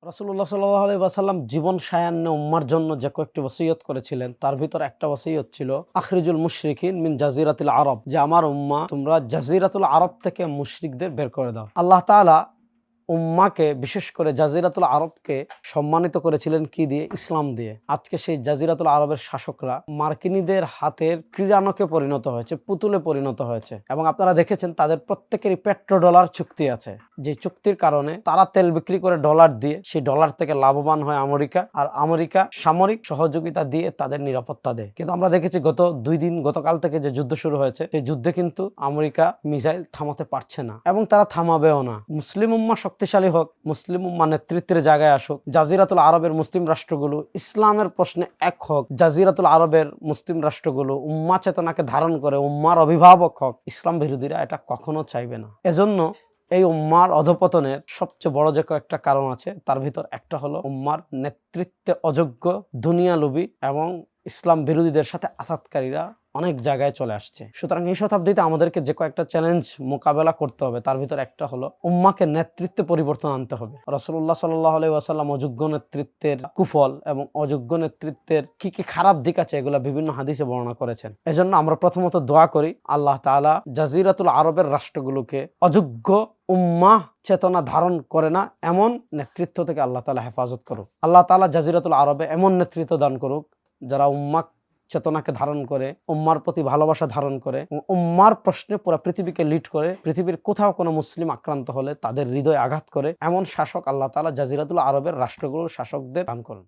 রাসূলুল্লাহ সাল্লাল্লাহু আলাইহি ওয়াসাল্লাম জীবন সায়ান্নে উম্মার জন্য যে কয়েকটি ওসিয়ত করেছিলেন তার ভিতর একটা ওসিয়ত ছিল আখরিজুল মুশরিকিন মিন জাজিরাতিল আরব, যে আমার উম্মাহ তোমরা জাজিরাতুল আরব থেকে মুশরিকদের বের করে দাও। আল্লাহ তাআলা উম্মাকে বিশেষ করে জাজিরাতুল আরবকে সম্মানিত করেছিলেন কি দিয়ে? ইসলাম দিয়ে। আজকে সেই জাজিরাতুল আরবের শাসকরা মার্কিনীদের হাতের ক্রীড়ানকে পরিণত হয়েছে, পুতুলে পরিণত হয়েছে। এবং আপনারা দেখেছেন তাদের প্রত্যেকেরই পেট্রো ডলার চুক্তি আছে, যে চুক্তির কারণে তারা তেল বিক্রি করে ডলার দিয়ে সেই ডলার থেকে লাভবান হয় আমেরিকা, আর আমেরিকা সামরিক সহযোগিতা দিয়ে তাদের নিরাপত্তা দেয়। কিন্তু আমরা দেখেছি গতকাল থেকে যে যুদ্ধ শুরু হয়েছে, সেই যুদ্ধে কিন্তু আমেরিকা মিসাইল থামাতে পারছে না এবং তারা থামাবেও না। মুসলিম উম্মাহ শক্তিশালী হোক, মুসলিম উম্মাহ নেতৃত্বের জায়গায় আসুক, জাজিরাতুল আরবের মুসলিম রাষ্ট্রগুলো ইসলামের প্রশ্নে এক হোক, জাজিরাতুল আরবের মুসলিম রাষ্ট্রগুলো উম্মাহ চেতনাকে ধারণ করে উম্মার অভিভাবক হোক, ইসলাম বিরোধীরা এটা কখনো চাইবে না। এজন্য এই উম্মার অধপতনের সবচেয়ে বড় যে কয়েকটা কারণ আছে, তার ভিতর একটা হলো উম্মার নেতৃত্বে অযোগ্য, দুনিয়ালোভী এবং ইসলাম বিরোধীদের সাথে আঘাতকারীরা অনেক জায়গায় চলে আসছে। সুতরাং এই শতাব্দীতে আমাদেরকে যে কয়েকটা চ্যালেঞ্জ মোকাবেলা করতে হবে, তার ভিতর একটা হলো উম্মাকে নেতৃত্বে পরিবর্তন আনতে হবে। রাসূলুল্লাহ সাল্লাল্লাহু আলাইহি ওয়াসাল্লাম অযোগ্য নেতৃত্বের কুফল এবং অযোগ্য নেতৃত্বের কি কি খারাপ দিক আছে এগুলা বিভিন্ন হাদিসে বর্ণনা করেছেন। এজন্য আমরা প্রথমত দোয়া করি আল্লাহ তাআলা জাজিরাতুল আরবের রাষ্ট্রগুলোকে অযোগ্য উম্মাহ চেতনা ধারণ করে না এমন নেতৃত্ব থেকে আল্লাহ তাআলা হেফাজত করুক। আল্লাহ তাআলা জাজিরাতুল আরবে এমন নেতৃত্ব দান করুক যারা উম্মাহ চেতনাকে ধারণ করে, উম্মার প্রতি ভালোবাসা ধারণ করে, উম্মার প্রশ্নে পুরো পৃথিবীকে লিড করে, পৃথিবীর কোথাও কোনো মুসলিম আক্রান্ত হলে তাদের হৃদয়ে আঘাত করে, এমন শাসক আল্লাহ তাআলা জাজিরাতুল আরবের রাষ্ট্রগুলোর শাসকদের দান করুন।